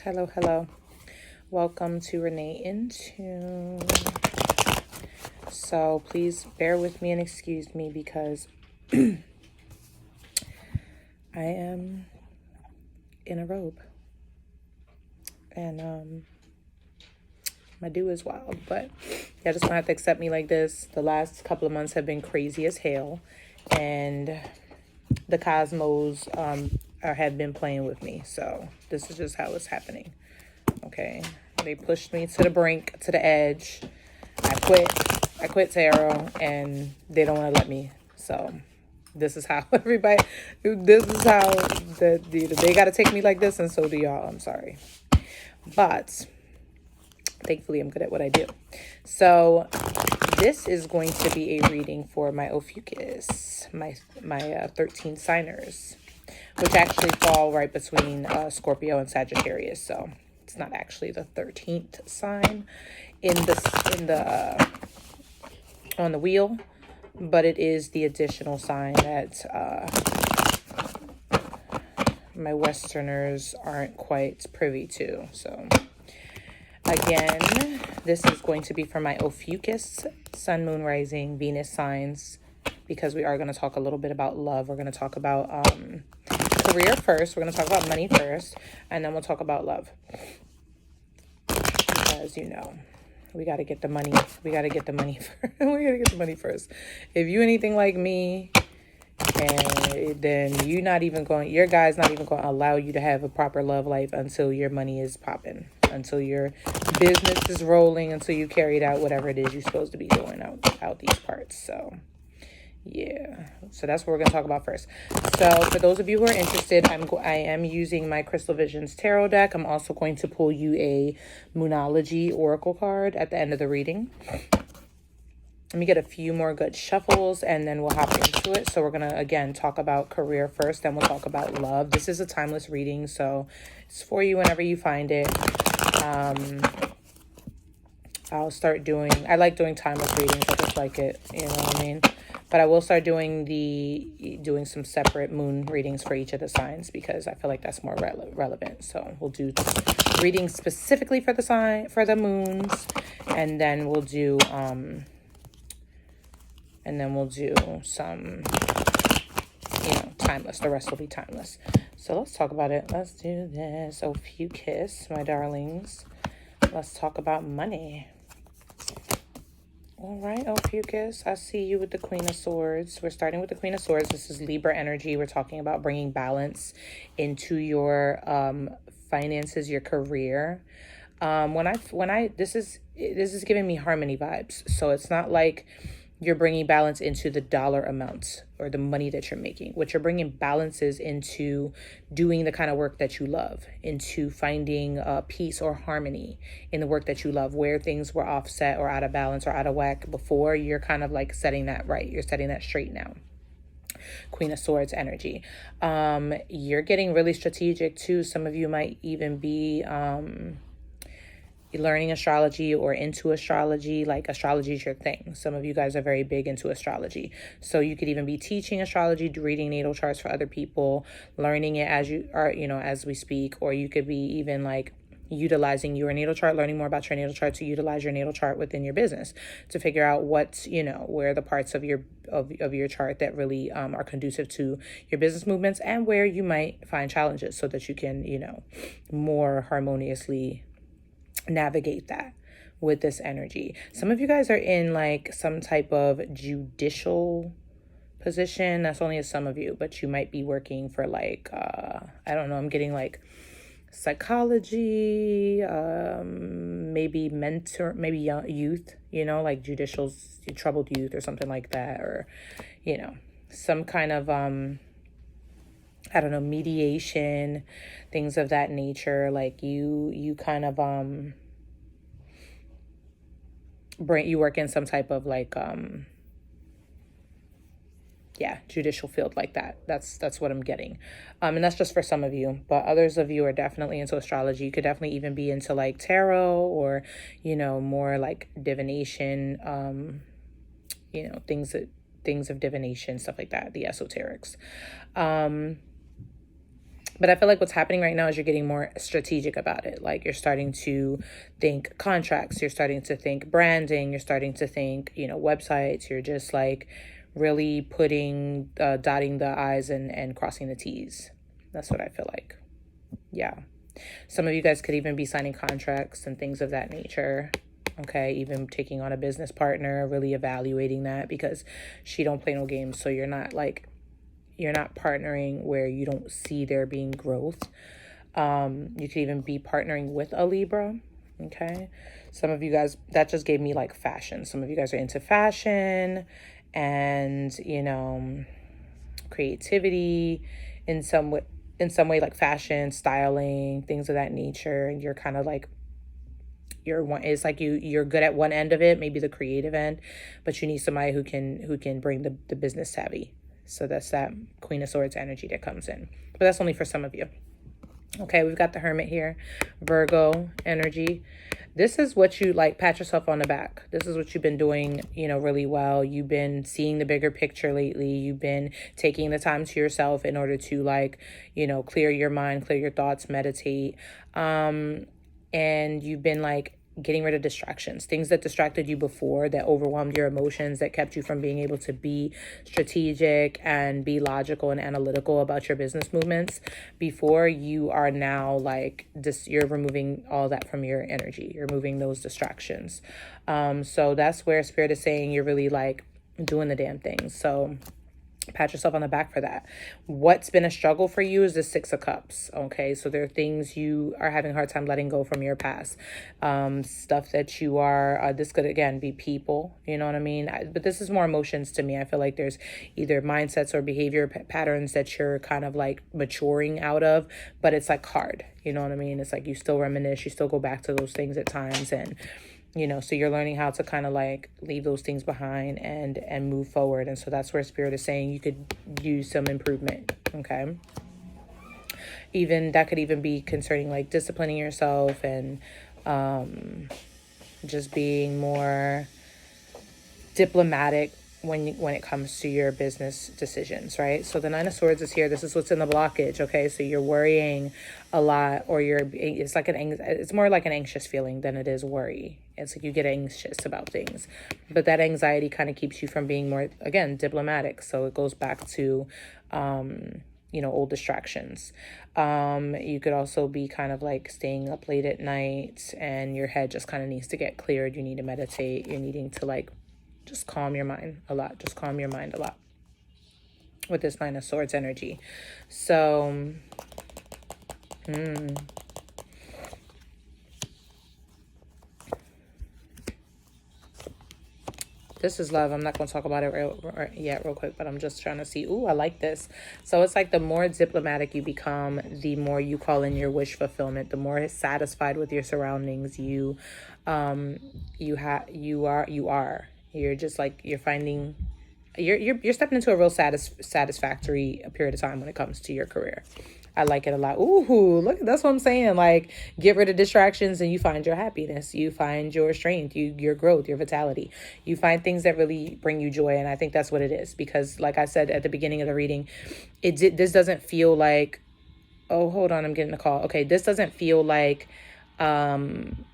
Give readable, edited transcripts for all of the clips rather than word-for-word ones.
Hello, hello. Welcome to Renee In Tune. So please bear with me and excuse me because I am in a robe. And my do is wild, but y'all just gonna have to accept me like this. The last couple of months have been crazy as hell, and the cosmos have been playing with me. So this is just how it's happening. Okay, they pushed me to the brink, to the edge. I quit tarot, and they don't want to let me. So this is how everybody. This is how they got to take me like this, and so do y'all. I'm sorry, but thankfully I'm good at what I do. So this is going to be a reading for my Ophiucus, my 13 signers, which actually fall right between Scorpio and Sagittarius. So it's not actually the 13th sign on the wheel, but it is the additional sign that my Westerners aren't quite privy to. So again, this is going to be for my Ophiucus, Sun, Moon, Rising, Venus signs, because we are going to talk a little bit about love. We're going to talk about career first. We're going to talk about money first, and then we'll talk about love. Because, we got to get the money. We got to get the money. We got to get the money first. If you anything like me, and then your guy's not even going to allow you to have a proper love life until your money is popping, until your business is rolling, until you carried out whatever it is you're supposed to be doing out these parts. So yeah, so that's what we're going to talk about first. So for those of you who are interested, I am using my Crystal Visions tarot deck. I'm also going to pull you a Moonology oracle card at the end of the reading. Let me get a few more good shuffles and then we'll hop into it. So we're going to, again, talk about career first, then we'll talk about love. This is a timeless reading, so it's for you whenever you find it. I'll start I like doing timeless readings. I just like it, you know what I mean? But I will start doing some separate moon readings for each of the signs because I feel like that's more relevant. So we'll do readings specifically for the moons, and then we'll do some, timeless. The rest will be timeless. So let's talk about it. Let's do this. Ophiucus, my darlings. Let's talk about money. All right, Ophiucus, I see you with the Queen of Swords. We're starting with the Queen of Swords. This is Libra energy. We're talking about bringing balance into your finances, your career. This is giving me harmony vibes. So it's not like you're bringing balance into the dollar amounts or the money that you're making. What you're bringing balance is into doing the kind of work that you love, into finding peace or harmony in the work that you love, where things were offset or out of balance or out of whack before. You're kind of like setting that right. You're setting that straight now. Queen of Swords energy. You're getting really strategic too. Some of you might even be learning astrology or into astrology. Like astrology is your thing. Some of you guys are very big into astrology. So you could even be teaching astrology, reading natal charts for other people, learning it as you are, as we speak, or you could be even like utilizing your natal chart, learning more about your natal chart to utilize your natal chart within your business to figure out what's, where the parts of your chart that really are conducive to your business movements and where you might find challenges so that you can, more harmoniously navigate that with this energy. Some of you guys are in like some type of judicial position. That's only some of you, but you might be working for like I don't know, I'm getting like psychology, maybe young youth, like judicial's troubled youth or something like that, or some kind of I don't know, mediation, things of that nature. Like you kind of you work in some type of like judicial field like that. That's what I'm getting. And that's just for some of you, but others of you are definitely into astrology. You could definitely even be into like tarot or, more like divination, things of divination, stuff like that, the esoterics. But I feel like what's happening right now is you're getting more strategic about it. Like you're starting to think contracts, you're starting to think branding, you're starting to think, websites. You're just like really putting, dotting the I's and crossing the T's. That's what I feel like. Yeah. Some of you guys could even be signing contracts and things of that nature. Okay, even taking on a business partner, really evaluating that, because she don't play no games. So you're not partnering where you don't see there being growth. You could even be partnering with a Libra. Okay. Some of you guys, that just gave me like fashion. Some of you guys are into fashion and, creativity in some way, like fashion, styling, things of that nature. And you're kind of like, it's like you're good at one end of it, maybe the creative end, but you need somebody who can bring the business savvy. So that's that Queen of Swords energy that comes in. But that's only for some of you. Okay, we've got the Hermit here. Virgo energy. This is what you like, pat yourself on the back. This is what you've been doing, really well. You've been seeing the bigger picture lately. You've been taking the time to yourself in order to clear your mind, clear your thoughts, meditate. And you've been getting rid of distractions, things that distracted you before, that overwhelmed your emotions, that kept you from being able to be strategic and be logical and analytical about your business movements before. You are now you're removing all that from your energy. You're removing those distractions. So that's where Spirit is saying you're really doing the damn thing. So pat yourself on the back for that. What's been a struggle for you is the Six of Cups. Okay, so there are things you are having a hard time letting go from your past. Stuff that you are, this could again be people, you know what I mean? But this is more emotions to me. I feel like there's either mindsets or behavior patterns that you're kind of maturing out of, but it's hard, you know what I mean? It's you still reminisce, you still go back to those things at times, and so you're learning how to kind of leave those things behind and move forward. And so that's where Spirit is saying you could use some improvement. Okay. That could even be concerning disciplining yourself and just being more diplomatic when it comes to your business decisions, right? So the Nine of Swords is here. This is what's in the blockage. Okay, so you're worrying a lot, or it's more like an anxious feeling than it is worry. It's you get anxious about things, but that anxiety kind of keeps you from being more, again, diplomatic. So it goes back to old distractions. You could also be kind of staying up late at night and your head just kind of needs to get cleared. You need to meditate. You're needing to just calm your mind a lot. Just calm your mind a lot with this Nine of Swords energy. So, this is love. I'm not going to talk about it real quick, but I'm just trying to see. Ooh, I like this. So it's the more diplomatic you become, the more you call in your wish fulfillment, the more satisfied with your surroundings you are. You're just you're finding, you're stepping into a real satisfactory period of time when it comes to your career. I like it a lot. Ooh, look, that's what I'm saying. Get rid of distractions and you find your happiness. You find your strength, your growth, your vitality. You find things that really bring you joy. And I think that's what it is. Because like I said at the beginning of the reading, this doesn't feel oh, hold on, I'm getting a call. Okay, this doesn't feel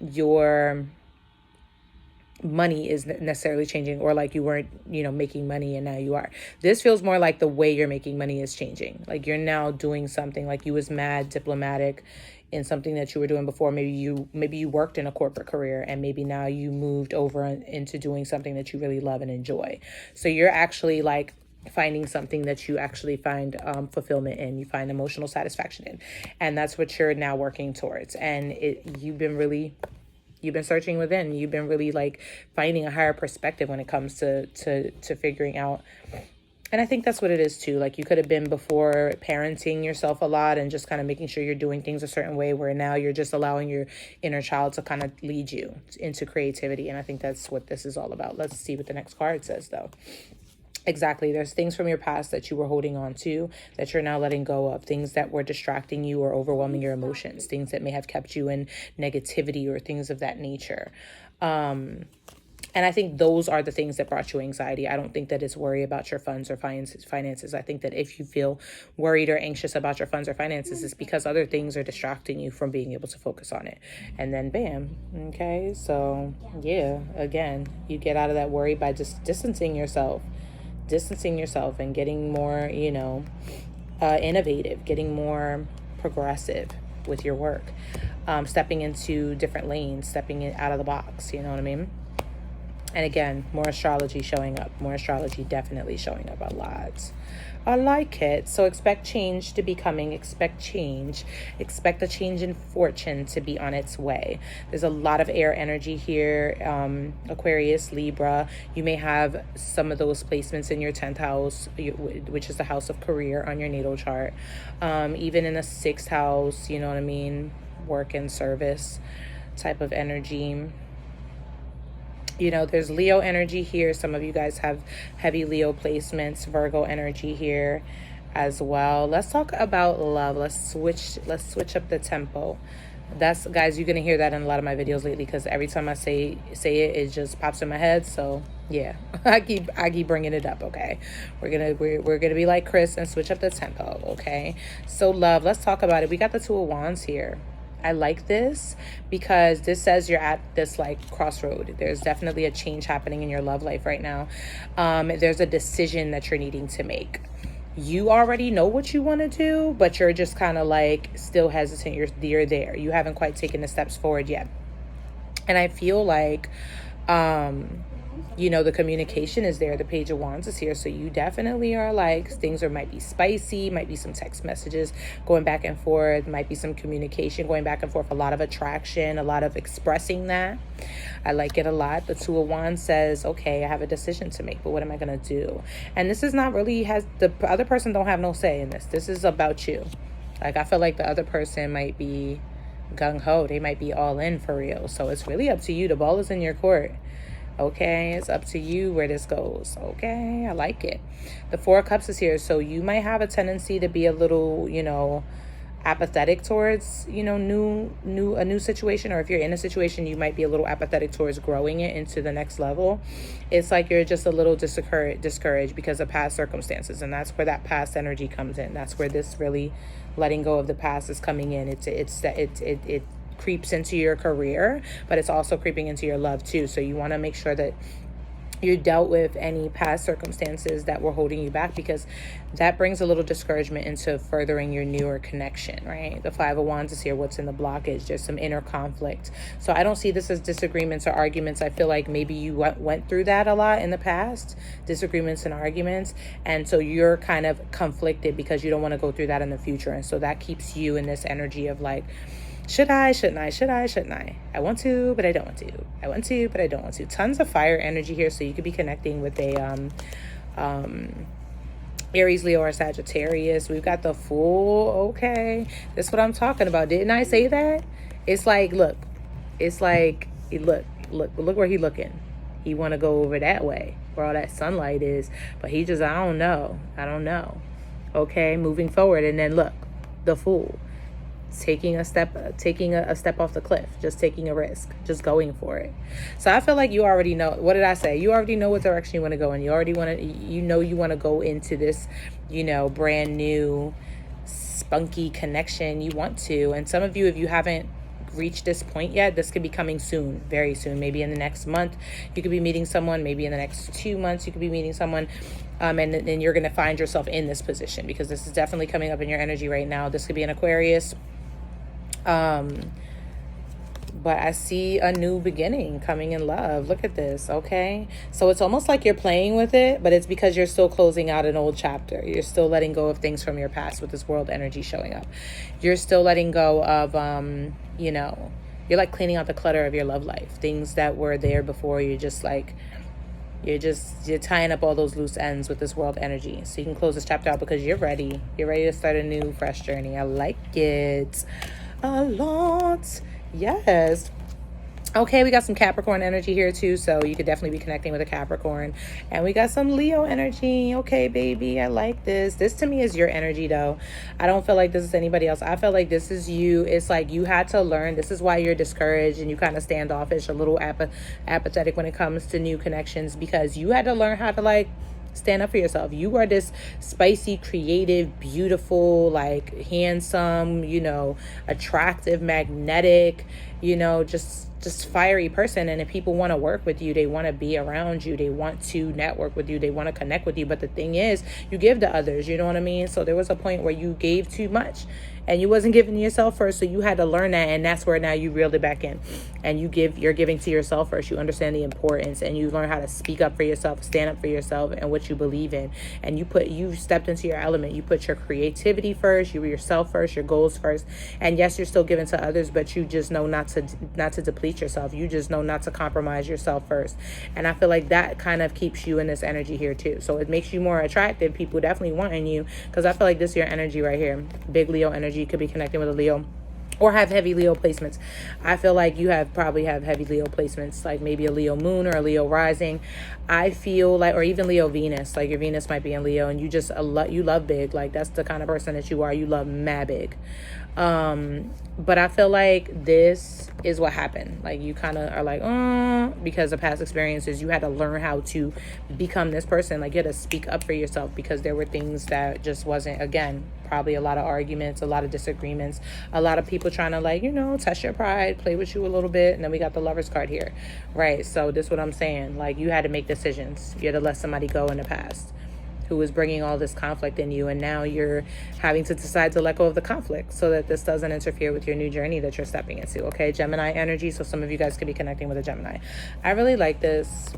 your money is necessarily changing, or you weren't making money and now you are. This feels more like the way you're making money is changing. You're now doing something, you was mad diplomatic in something that you were doing before. Maybe you worked in a corporate career, and maybe now you moved over into doing something that you really love and enjoy. So you're actually finding something that you actually find fulfillment in, you find emotional satisfaction in, and that's what you're now working towards. And you've been searching within. You've been really finding a higher perspective when it comes to figuring out. And I think that's what it is too. You could have been before parenting yourself a lot and just kind of making sure you're doing things a certain way, where now you're just allowing your inner child to kind of lead you into creativity. And I think that's what this is all about. Let's see what the next card says though. Exactly. There's things from your past that you were holding on to that you're now letting go of, things that were distracting you or overwhelming your emotions, things that may have kept you in negativity or things of that nature. And I think those are the things that brought you anxiety. I don't think that it's worry about your funds or finances. I think that if you feel worried or anxious about your funds or finances, it's because other things are distracting you from being able to focus on it. And then bam. Okay. So yeah, again, you get out of that worry by just distancing yourself and getting more, innovative, getting more progressive with your work, stepping into different lanes, stepping out of the box. You know what I mean? And again, more astrology showing up. More astrology definitely showing up a lot. I like it. So expect change to be coming. Expect change. Expect a change in fortune to be on its way. There's a lot of air energy here. Aquarius, Libra. You may have some of those placements in your 10th house, which is the house of career on your natal chart. Even in the 6th house, you know what I mean? Work and service type of energy. There's Leo energy here. Some of you guys have heavy Leo placements, Virgo energy here as well. Let's talk about love. Let's switch up the tempo. That's, guys, you're going to hear that in a lot of my videos lately, because every time I say it just pops in my head. So yeah, I keep bringing it up. Okay. We're going to be like Chris and switch up the tempo. Okay. So love, let's talk about it. We got the Two of Wands here. I like this because this says you're at this like crossroad. There's definitely a change happening in your love life right now. There's a decision that you're needing to make. You already know what you want to do, but you're just kind of like still hesitant. You're there. You haven't quite taken the steps forward yet. And I feel like, the communication is there. The Page of Wands is here. So you definitely are like, things might be spicy, might be some text messages going back and forth, might be some communication going back and forth, a lot of attraction, a lot of expressing that. I like it a lot. The Two of Wands says, okay, I have a decision to make, but what am I going to do? And this is not really, the other person don't have no say in this. This is about you. Like, I feel like the other person might be gung-ho. They might be all in for real. So it's really up to you. The ball is in your court. Okay, it's up to you where this goes. Okay, I like it. The Four of Cups is here. So you might have a tendency to be a little, apathetic towards, a new situation. Or if you're in a situation, you might be a little apathetic towards growing it into the next level. It's like you're just a little discouraged because of past circumstances. And that's where that past energy comes in. That's where this really letting go of the past is coming in. It creeps into your career, but it's also creeping into your love too. So you want to make sure that you dealt with any past circumstances that were holding you back, because that brings a little discouragement into furthering your newer connection, right? The Five of Wands is here. What's in the blockage? There's some inner conflict. So I don't see this as disagreements or arguments. I feel like maybe you went through that a lot in the past, disagreements and arguments. And so you're kind of conflicted because you don't want to go through that in the future. And so that keeps you in this energy of like, should I, shouldn't I, should I, shouldn't I? I want to, but I don't want to. I want to, but I don't want to. Tons of fire energy here. So you could be connecting with a Aries, Leo, or Sagittarius. We've got the Fool. Okay. That's what I'm talking about. Didn't I say that? It's like, look. It's like, look where he looking. He want to go over that way where all that sunlight is. But he just, I don't know. Okay. Moving forward. And then look, the Fool. Taking a step off the cliff, just taking a risk, just going for it. So I feel like you already know. What did I say? You already know what direction you want to go in. You already want to, you want to go into this, brand new spunky connection. You want to. And some of you, if you haven't reached this point yet, this could be coming soon, very soon. Maybe in the next month, you could be meeting someone. Maybe in the next 2 months, you could be meeting someone. And then you're going to find yourself in this position, because this is definitely coming up in your energy right now. This could be an Aquarius. But I see a new beginning coming in love. Look at this. Okay. So it's almost like you're playing with it, but it's because you're still closing out an old chapter. You're still letting go of things from your past with this world energy showing up. You're still letting go of, you're like cleaning out the clutter of your love life. Things that were there before. You're tying up all those loose ends with this world energy. So you can close this chapter out because you're ready. You're ready to start a new, fresh journey. I like it a lot. Yes. Okay, we got some Capricorn energy here too, so you could definitely be connecting with a Capricorn. And we got some Leo energy. Okay, baby, I like this. This to me is your energy though. I don't feel like this is anybody else. I feel like this is you. It's like you had to learn. This is why you're discouraged and you kind of standoffish, a little apathetic when it comes to new connections, because you had to learn how to like stand up for yourself. You are this spicy, creative, beautiful, like handsome, attractive, magnetic, just fiery person. And if people want to work with you, they want to be around you, they want to network with you, they want to connect with you. But the thing is, you give to others, you know what I mean? So there was a point where you gave too much and you wasn't giving to yourself first, so you had to learn that. And that's where now you reeled it back in, and you're giving to yourself first. You understand the importance, and you learn how to speak up for yourself, stand up for yourself and what you believe in. And you stepped into your element. You put your creativity first, you were yourself first, your goals first. And yes, you're still giving to others, but you just know not to deplete yourself. You just know not to compromise yourself first. And I feel like that kind of keeps you in this energy here too. So it makes you more attractive. People definitely wanting you, because I feel like this is your energy right here. Big Leo energy. You could be connecting with a Leo or have heavy Leo placements. I feel like you probably have heavy Leo placements, like maybe a Leo moon or a Leo rising. I feel like, or even Leo Venus, like your Venus might be in Leo, and you just you love big. Like that's the kind of person that you are. You love mad big. But I feel like this is what happened. Like you kind of are like, because of past experiences, you had to learn how to become this person. Like you had to speak up for yourself, because there were things that just wasn't, again, probably a lot of arguments, a lot of disagreements, a lot of people trying to like, test your pride, play with you a little bit. And then we got the Lovers card here, right? So this is what I'm saying. Like you had to make decisions. You had to let somebody go in the past who was bringing all this conflict in you, and now you're having to decide to let go of the conflict so that this doesn't interfere with your new journey that you're stepping into. Okay, Gemini energy. So some of you guys could be connecting with a Gemini. I really like this.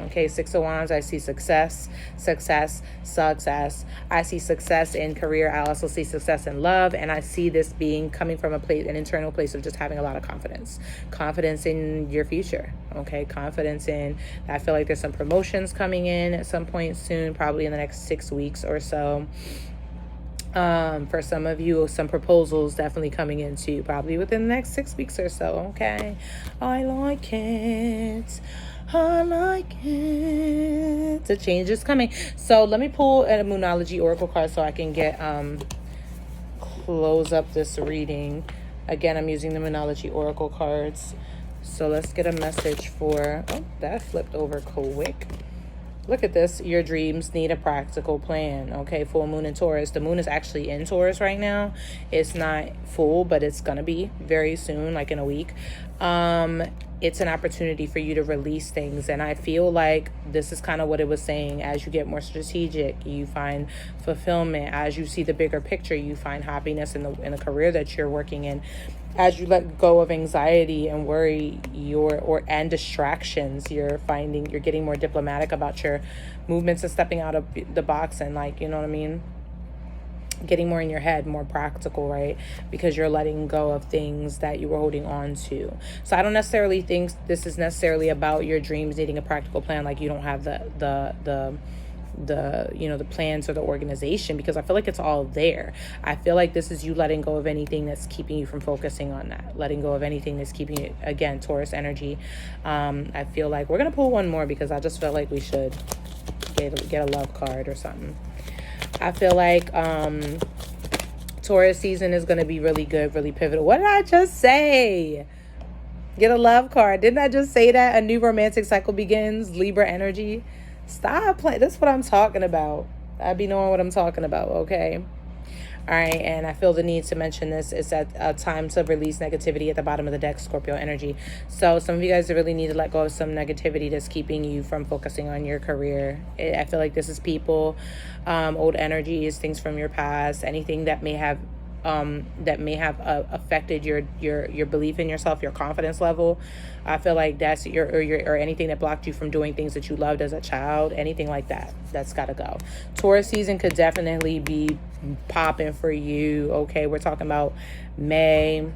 Okay, Six of Wands, I see success. I see success in career. I also see success in love. And I see this being coming from an internal place of just having a lot of confidence. Confidence in your future. Okay, confidence in, I feel like there's some promotions coming in at some point soon, probably in the next 6 weeks or so. For some of you, some proposals definitely coming into probably within the next 6 weeks or so. Okay, I like it. The change is coming. So let me pull a Moonology oracle card so I can get close up this reading. Again, I'm using the Moonology oracle cards. So let's get a message for, that flipped over quick. Look at this. Your dreams need a practical plan. Okay, full moon in Taurus. The moon is actually in Taurus right now. It's not full, but it's going to be very soon, like in a week. It's an opportunity for you to release things. And I feel like this is kind of what it was saying. As you get more strategic, you find fulfillment. As you see the bigger picture, you find happiness in the career that you're working in. As you let go of anxiety and worry and distractions, you're getting more diplomatic about your movements and stepping out of the box, and like, you know what I mean? Getting more in your head, more practical, right? Because you're letting go of things that you were holding on to. So I don't necessarily think this is necessarily about your dreams needing a practical plan. Like you don't have the plans or the organization, because I feel like it's all there. I feel like this is you letting go of anything that's keeping you from focusing on that, letting go of anything that's keeping you, again, Taurus energy. I feel like we're gonna pull one more, because I just felt like we should get a love card or something. I feel like Taurus season is going to be really good, really pivotal. What did I just say? Get a love card. Didn't I just say that? A new romantic cycle begins. Libra energy. Stop playing. That's what I'm talking about. I be knowing what I'm talking about, okay? All right, and I feel the need to mention this. It's at a time to release negativity at the bottom of the deck, Scorpio energy. So some of you guys really need to let go of some negativity that's keeping you from focusing on your career. I feel like this is people, old energies, things from your past, anything that may have affected your belief in yourself, your confidence level. I feel like that's or anything that blocked you from doing things that you loved as a child, anything like that. That's got to go. Taurus season could definitely be popping for you. Okay, we're talking about May.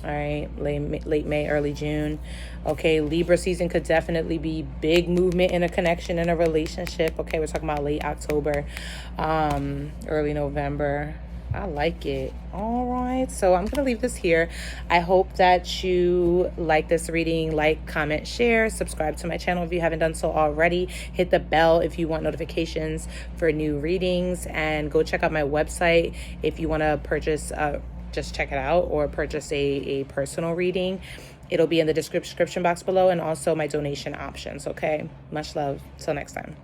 All right, late May, early June. Okay, Libra season could definitely be big movement in a connection, in a relationship. Okay, we're talking about late October, early November. I like it. All right, so I'm gonna leave this here. I hope that you like this reading. Like, comment, share, subscribe to my channel if you haven't done so already. Hit the bell if you want notifications for new readings, and go check out my website if you want to purchase, just check it out, or purchase a personal reading. It'll be in the description box below, and also my donation options. Okay, much love. Till next time.